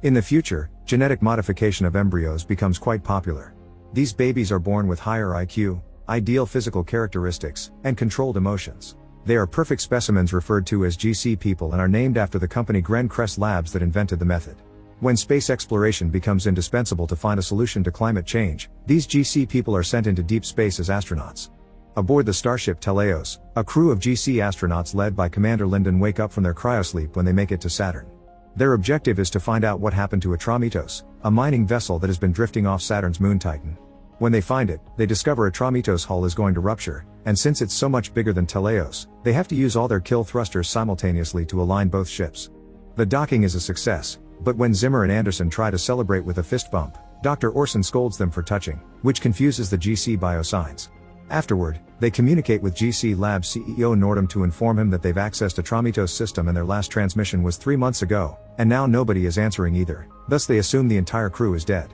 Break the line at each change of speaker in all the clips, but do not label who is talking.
In the future, genetic modification of embryos becomes quite popular. These babies are born with higher IQ, ideal physical characteristics, and controlled emotions. They are perfect specimens referred to as GC people and are named after the company Gren Kress Labs that invented the method. When space exploration becomes indispensable to find a solution to climate change, these GC people are sent into deep space as astronauts. Aboard the starship Teleios, a crew of GC astronauts led by Commander Lyndon wake up from their cryosleep when they make it to Saturn. Their objective is to find out what happened to Atramitos, a mining vessel that has been drifting off Saturn's moon Titan. When they find it, they discover Atramitos' hull is going to rupture, and since it's so much bigger than Teleios, they have to use all their kill thrusters simultaneously to align both ships. The docking is a success, but when Zimmer and Anderson try to celebrate with a fist bump, Dr. Orson scolds them for touching, which confuses the GC biosigns. Afterward, they communicate with GC Labs CEO Nordum to inform him that they've accessed Atramitos' system and their last transmission was 3 months ago, and now nobody is answering either, thus they assume the entire crew is dead.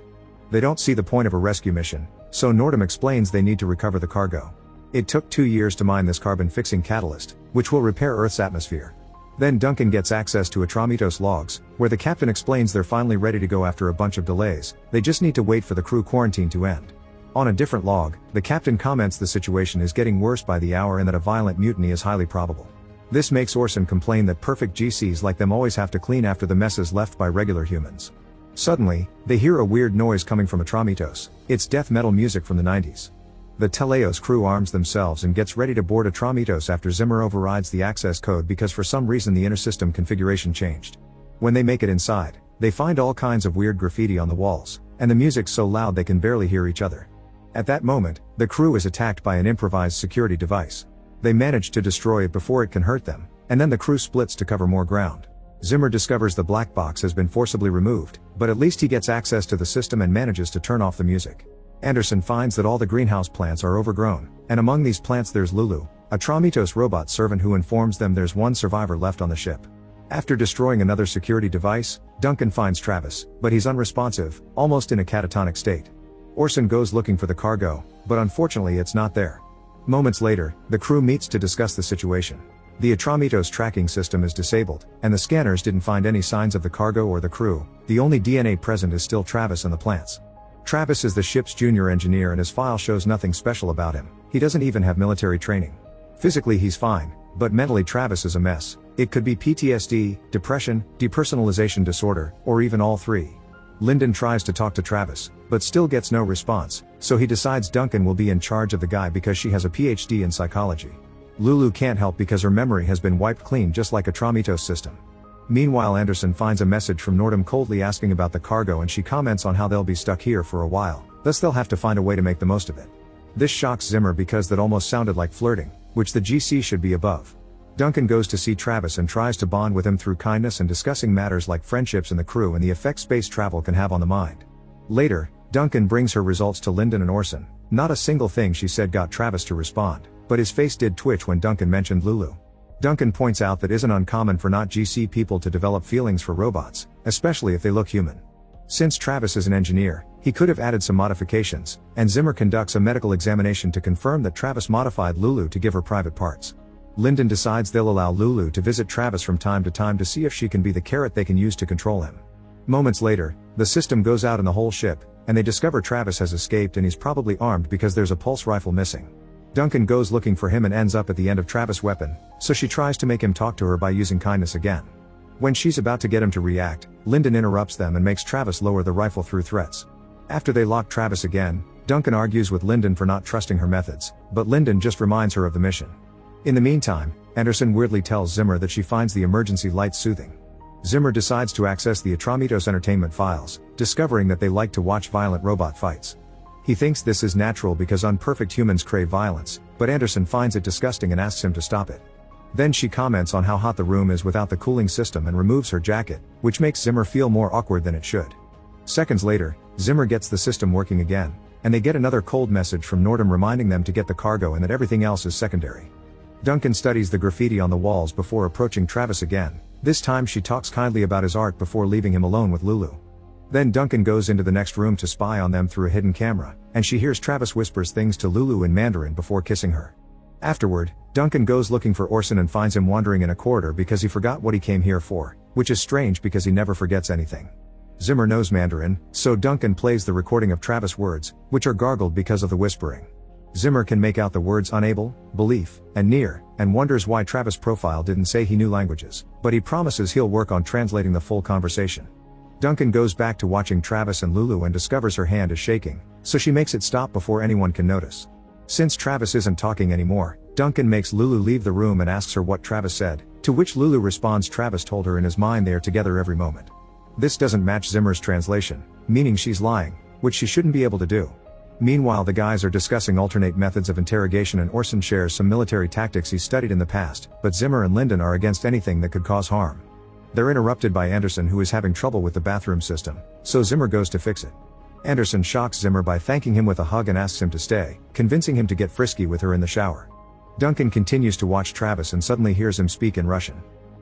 They don't see the point of a rescue mission, so Nordum explains they need to recover the cargo. It took 2 years to mine this carbon-fixing catalyst, which will repair Earth's atmosphere. Then Duncan gets access to Atramitos' logs, where the captain explains they're finally ready to go after a bunch of delays, they just need to wait for the crew quarantine to end. On a different log, the captain comments the situation is getting worse by the hour and that a violent mutiny is highly probable. This makes Orson complain that perfect GCs like them always have to clean after the messes left by regular humans. Suddenly, they hear a weird noise coming from Atramitos. It's death metal music from the 90s. The Teleios crew arms themselves and gets ready to board Atramitos after Zimmer overrides the access code because for some reason the intersystem configuration changed. When they make it inside, they find all kinds of weird graffiti on the walls, and the music's so loud they can barely hear each other. At that moment, the crew is attacked by an improvised security device. They manage to destroy it before it can hurt them, and then the crew splits to cover more ground. Zimmer discovers the black box has been forcibly removed, but at least he gets access to the system and manages to turn off the music. Anderson finds that all the greenhouse plants are overgrown, and among these plants there's Lulu, a Atramitos robot servant who informs them there's one survivor left on the ship. After destroying another security device, Duncan finds Travis, but he's unresponsive, almost in a catatonic state. Orson goes looking for the cargo, but unfortunately it's not there. Moments later, the crew meets to discuss the situation. The Atramitos tracking system is disabled, and the scanners didn't find any signs of the cargo or the crew. The only DNA present is still Travis and the plants. Travis is the ship's junior engineer and his file shows nothing special about him. He doesn't even have military training. Physically he's fine, but mentally Travis is a mess. It could be PTSD, depression, depersonalization disorder, or even all three. Lyndon tries to talk to Travis, but still gets no response, so he decides Duncan will be in charge of the guy because she has a PhD in psychology. Lulu can't help because her memory has been wiped clean just like Atramitos' system. Meanwhile Anderson finds a message from Nordum coldly asking about the cargo and she comments on how they'll be stuck here for a while, thus they'll have to find a way to make the most of it. This shocks Zimmer because that almost sounded like flirting, which the GC should be above. Duncan goes to see Travis and tries to bond with him through kindness and discussing matters like friendships in the crew and the effect space travel can have on the mind. Later, Duncan brings her results to Lyndon and Orson. Not a single thing she said got Travis to respond, but his face did twitch when Duncan mentioned Lulu. Duncan points out that isn't uncommon for not GC people to develop feelings for robots, especially if they look human. Since Travis is an engineer, he could have added some modifications, and Zimmer conducts a medical examination to confirm that Travis modified Lulu to give her private parts. Lyndon decides they'll allow Lulu to visit Travis from time to time to see if she can be the carrot they can use to control him. Moments later, the system goes out in the whole ship, and they discover Travis has escaped and he's probably armed because there's a pulse rifle missing. Duncan goes looking for him and ends up at the end of Travis' weapon, so she tries to make him talk to her by using kindness again. When she's about to get him to react, Lyndon interrupts them and makes Travis lower the rifle through threats. After they lock Travis again, Duncan argues with Lyndon for not trusting her methods, but Lyndon just reminds her of the mission. In the meantime, Anderson weirdly tells Zimmer that she finds the emergency lights soothing. Zimmer decides to access the Atramitos entertainment files, discovering that they like to watch violent robot fights. He thinks this is natural because imperfect humans crave violence, but Anderson finds it disgusting and asks him to stop it. Then she comments on how hot the room is without the cooling system and removes her jacket, which makes Zimmer feel more awkward than it should. Seconds later, Zimmer gets the system working again, and they get another cold message from Nordum reminding them to get the cargo and that everything else is secondary. Duncan studies the graffiti on the walls before approaching Travis again. This time she talks kindly about his art before leaving him alone with Lulu. Then Duncan goes into the next room to spy on them through a hidden camera, and she hears Travis whispers things to Lulu in Mandarin before kissing her. Afterward, Duncan goes looking for Orson and finds him wandering in a corridor because he forgot what he came here for, which is strange because he never forgets anything. Zimmer knows Mandarin, so Duncan plays the recording of Travis' words, which are gargled because of the whispering. Zimmer can make out the words unable, belief, and near, and wonders why Travis' profile didn't say he knew languages, but he promises he'll work on translating the full conversation. Duncan goes back to watching Travis and Lulu and discovers her hand is shaking, so she makes it stop before anyone can notice. Since Travis isn't talking anymore, Duncan makes Lulu leave the room and asks her what Travis said, to which Lulu responds Travis told her in his mind they are together every moment. This doesn't match Zimmer's translation, meaning she's lying, which she shouldn't be able to do. Meanwhile, the guys are discussing alternate methods of interrogation and Orson shares some military tactics he studied in the past, but Zimmer and Lyndon are against anything that could cause harm. They're interrupted by Anderson, who is having trouble with the bathroom system, so Zimmer goes to fix it. Anderson shocks Zimmer by thanking him with a hug and asks him to stay, convincing him to get frisky with her in the shower. Duncan continues to watch Travis and suddenly hears him speak in Russian.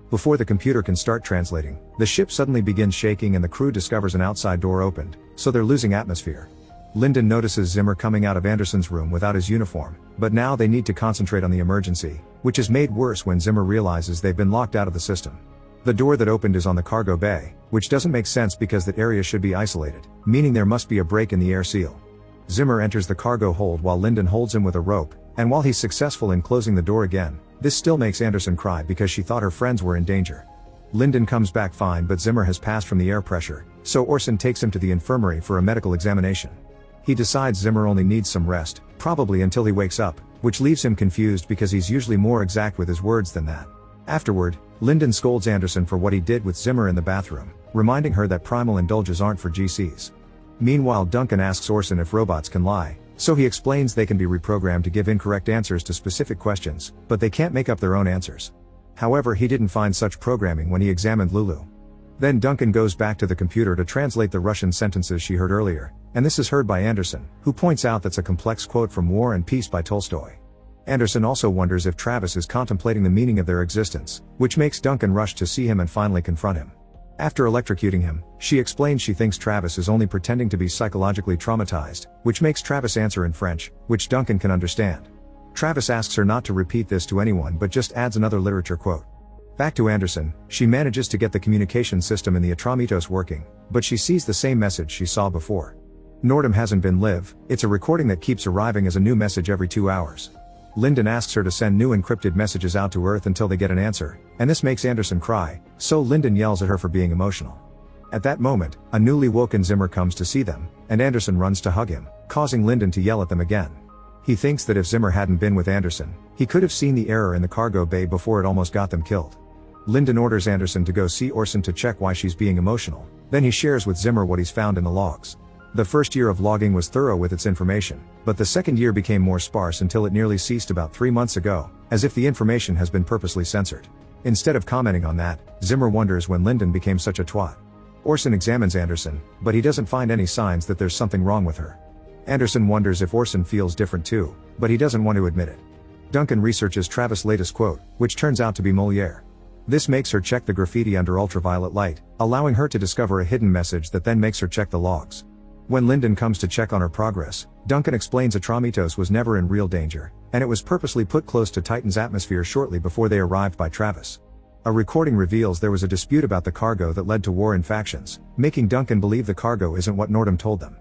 Before the computer can start translating, the ship suddenly begins shaking and the crew discovers an outside door opened, so they're losing atmosphere. Lyndon notices Zimmer coming out of Anderson's room without his uniform, but now they need to concentrate on the emergency, which is made worse when Zimmer realizes they've been locked out of the system. The door that opened is on the cargo bay, which doesn't make sense because that area should be isolated, meaning there must be a break in the air seal. Zimmer enters the cargo hold while Lyndon holds him with a rope, and while he's successful in closing the door again, this still makes Anderson cry because she thought her friends were in danger. Lyndon comes back fine, but Zimmer has passed from the air pressure, so Orson takes him to the infirmary for a medical examination. He decides Zimmer only needs some rest, probably until he wakes up, which leaves him confused because he's usually more exact with his words than that. Afterward, Lyndon scolds Anderson for what he did with Zimmer in the bathroom, reminding her that primal indulges aren't for GCs. Meanwhile, Duncan asks Orson if robots can lie, so he explains they can be reprogrammed to give incorrect answers to specific questions, but they can't make up their own answers. However, he didn't find such programming when he examined Lulu. Then Duncan goes back to the computer to translate the Russian sentences she heard earlier, and this is heard by Anderson, who points out that's a complex quote from War and Peace by Tolstoy. Anderson also wonders if Travis is contemplating the meaning of their existence, which makes Duncan rush to see him and finally confront him. After electrocuting him, she explains she thinks Travis is only pretending to be psychologically traumatized, which makes Travis answer in French, which Duncan can understand. Travis asks her not to repeat this to anyone but just adds another literature quote. Back to Anderson, she manages to get the communication system in the Atramitos working, but she sees the same message she saw before. Nordum hasn't been live, it's a recording that keeps arriving as a new message every 2 hours. Lyndon asks her to send new encrypted messages out to Earth until they get an answer, and this makes Anderson cry, so Lyndon yells at her for being emotional. At that moment, a newly woken Zimmer comes to see them, and Anderson runs to hug him, causing Lyndon to yell at them again. He thinks that if Zimmer hadn't been with Anderson, he could have seen the error in the cargo bay before it almost got them killed. Lyndon orders Anderson to go see Orson to check why she's being emotional, then he shares with Zimmer what he's found in the logs. The first year of logging was thorough with its information, but the second year became more sparse until it nearly ceased about 3 months ago, as if the information has been purposely censored. Instead of commenting on that, Zimmer wonders when Lyndon became such a twat. Orson examines Anderson, but he doesn't find any signs that there's something wrong with her. Anderson wonders if Orson feels different too, but he doesn't want to admit it. Duncan researches Travis' latest quote, which turns out to be Molière. This makes her check the graffiti under ultraviolet light, allowing her to discover a hidden message that then makes her check the logs. When Lyndon comes to check on her progress, Duncan explains Atramitos was never in real danger, and it was purposely put close to Titan's atmosphere shortly before they arrived by Travis. A recording reveals there was a dispute about the cargo that led to war and factions, making Duncan believe the cargo isn't what Nordum told them.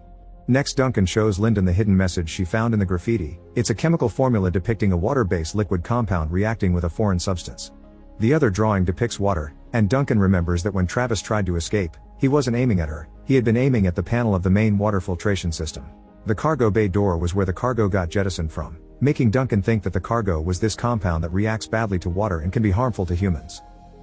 Next, Duncan shows Lyndon the hidden message she found in the graffiti. It's a chemical formula depicting a water-based liquid compound reacting with a foreign substance. The other drawing depicts water, and Duncan remembers that when Travis tried to escape, he wasn't aiming at her, he had been aiming at the panel of the main water filtration system. The cargo bay door was where the cargo got jettisoned from, making Duncan think that the cargo was this compound that reacts badly to water and can be harmful to humans.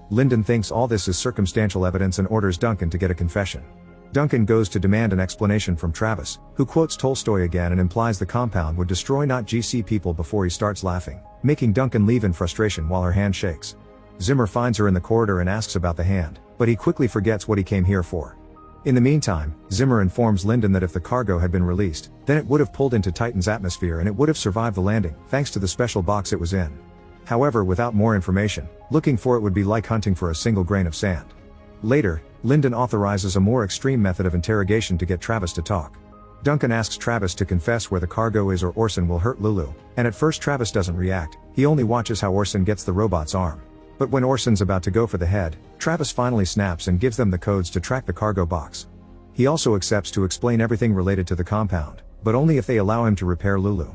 Lyndon thinks all this is circumstantial evidence and orders Duncan to get a confession. Duncan goes to demand an explanation from Travis, who quotes Tolstoy again and implies the compound would destroy not GC people before he starts laughing, making Duncan leave in frustration while her hand shakes. Zimmer finds her in the corridor and asks about the hand, but he quickly forgets what he came here for. In the meantime, Zimmer informs Lyndon that if the cargo had been released, then it would have pulled into Titan's atmosphere and it would have survived the landing, thanks to the special box it was in. However, without more information, looking for it would be like hunting for a single grain of sand. Later, Lyndon authorizes a more extreme method of interrogation to get Travis to talk. Duncan asks Travis to confess where the cargo is or Orson will hurt Lulu, and at first Travis doesn't react, he only watches how Orson gets the robot's arm. But when Orson's about to go for the head, Travis finally snaps and gives them the codes to track the cargo box. He also accepts to explain everything related to the compound, but only if they allow him to repair Lulu.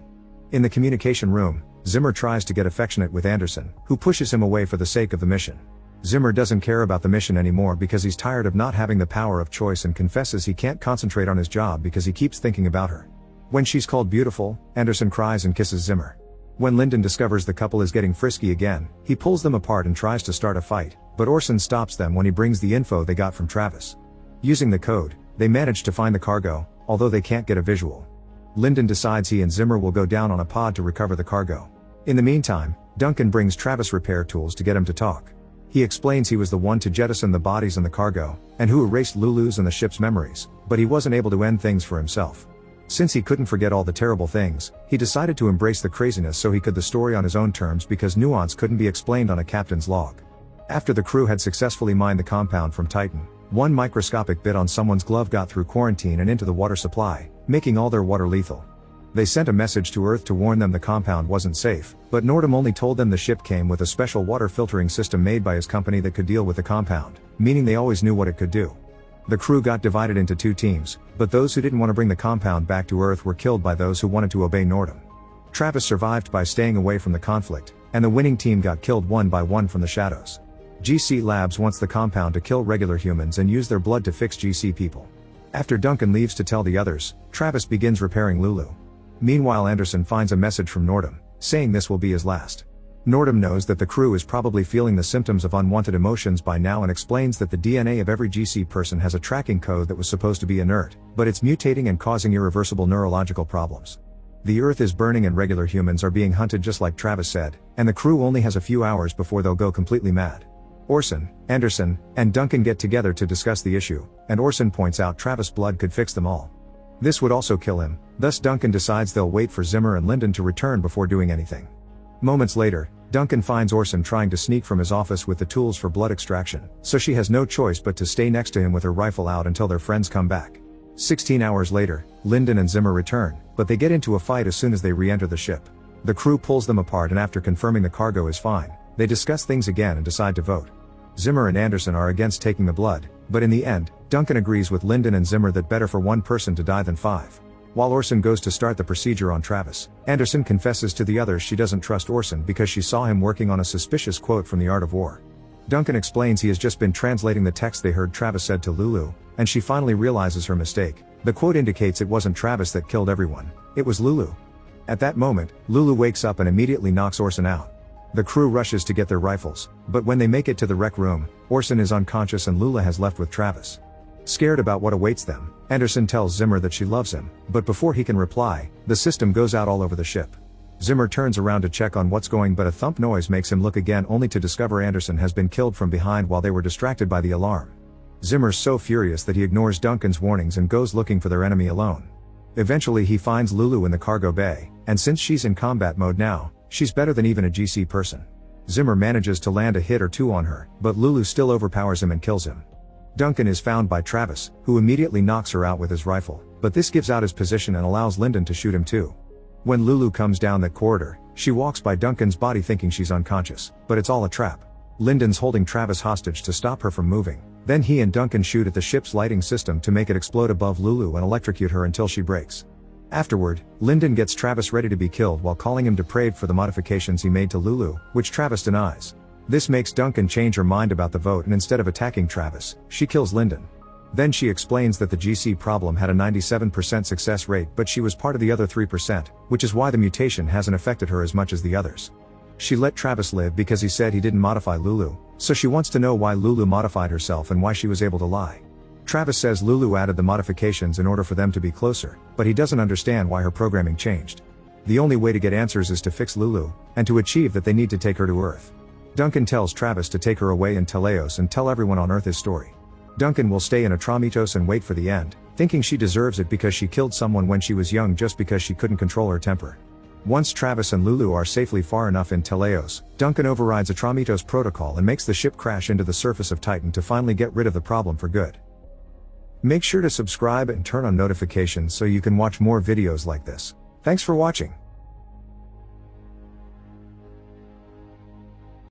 In the communication room, Zimmer tries to get affectionate with Anderson, who pushes him away for the sake of the mission. Zimmer doesn't care about the mission anymore because he's tired of not having the power of choice and confesses he can't concentrate on his job because he keeps thinking about her. When she's called beautiful, Anderson cries and kisses Zimmer. When Lyndon discovers the couple is getting frisky again, he pulls them apart and tries to start a fight, but Orson stops them when he brings the info they got from Travis. Using the code, they manage to find the cargo, although they can't get a visual. Lyndon decides he and Zimmer will go down on a pod to recover the cargo. In the meantime, Duncan brings Travis repair tools to get him to talk. He explains he was the one to jettison the bodies and the cargo, and who erased Lulu's and the ship's memories, but he wasn't able to end things for himself. Since he couldn't forget all the terrible things, he decided to embrace the craziness so he could the story on his own terms because nuance couldn't be explained on a captain's log. After the crew had successfully mined the compound from Titan, one microscopic bit on someone's glove got through quarantine and into the water supply, making all their water lethal. They sent a message to Earth to warn them the compound wasn't safe, but Nordum only told them the ship came with a special water filtering system made by his company that could deal with the compound, meaning they always knew what it could do. The crew got divided into two teams, but those who didn't want to bring the compound back to Earth were killed by those who wanted to obey Nordum. Travis survived by staying away from the conflict, and the winning team got killed one by one from the shadows. GC Labs wants the compound to kill regular humans and use their blood to fix GC people. After Duncan leaves to tell the others, Travis begins repairing Lulu. Meanwhile, Anderson finds a message from Nordum, saying this will be his last. Nordum knows that the crew is probably feeling the symptoms of unwanted emotions by now and explains that the DNA of every GC person has a tracking code that was supposed to be inert, but it's mutating and causing irreversible neurological problems. The Earth is burning and regular humans are being hunted just like Travis said, and the crew only has a few hours before they'll go completely mad. Orson, Anderson, and Duncan get together to discuss the issue, and Orson points out Travis' blood could fix them all. This would also kill him, thus Duncan decides they'll wait for Zimmer and Lyndon to return before doing anything. Moments later, Duncan finds Orson trying to sneak from his office with the tools for blood extraction, so she has no choice but to stay next to him with her rifle out until their friends come back. 16 hours later, Lyndon and Zimmer return, but they get into a fight as soon as they re-enter the ship. The crew pulls them apart and after confirming the cargo is fine, they discuss things again and decide to vote. Zimmer and Anderson are against taking the blood, but in the end, Duncan agrees with Lyndon and Zimmer that better for one person to die than five. While Orson goes to start the procedure on Travis, Anderson confesses to the others she doesn't trust Orson because she saw him working on a suspicious quote from The Art of War. Duncan explains he has just been translating the text they heard Travis said to Lulu, and she finally realizes her mistake. The quote indicates it wasn't Travis that killed everyone, it was Lulu. At that moment, Lulu wakes up and immediately knocks Orson out. The crew rushes to get their rifles, but when they make it to the rec room, Orson is unconscious and Lulu has left with Travis. Scared about what awaits them, Anderson tells Zimmer that she loves him, but before he can reply, the system goes out all over the ship. Zimmer turns around to check on what's going but a thump noise makes him look again only to discover Anderson has been killed from behind while they were distracted by the alarm. Zimmer's so furious that he ignores Duncan's warnings and goes looking for their enemy alone. Eventually he finds Lulu in the cargo bay, and since she's in combat mode now, she's better than even a GC person. Zimmer manages to land a hit or two on her, but Lulu still overpowers him and kills him. Duncan is found by Travis, who immediately knocks her out with his rifle, but this gives out his position and allows Lyndon to shoot him too. When Lulu comes down that corridor, she walks by Duncan's body thinking she's unconscious, but it's all a trap. Lyndon's holding Travis hostage to stop her from moving, then he and Duncan shoot at the ship's lighting system to make it explode above Lulu and electrocute her until she breaks. Afterward, Lyndon gets Travis ready to be killed while calling him depraved for the modifications he made to Lulu, which Travis denies. This makes Duncan change her mind about the vote and instead of attacking Travis, she kills Lyndon. Then she explains that the GC problem had a 97% success rate but she was part of the other 3%, which is why the mutation hasn't affected her as much as the others. She let Travis live because he said he didn't modify Lulu, so she wants to know why Lulu modified herself and why she was able to lie. Travis says Lulu added the modifications in order for them to be closer, but he doesn't understand why her programming changed. The only way to get answers is to fix Lulu, and to achieve that they need to take her to Earth. Duncan tells Travis to take her away in Teleios and tell everyone on Earth his story. Duncan will stay in Atramitos and wait for the end, thinking she deserves it because she killed someone when she was young just because she couldn't control her temper. Once Travis and Lulu are safely far enough in Teleios, Duncan overrides Atramitos protocol and makes the ship crash into the surface of Titan to finally get rid of the problem for good. Make sure to subscribe and turn on notifications so you can watch more videos like this. Thanks for watching.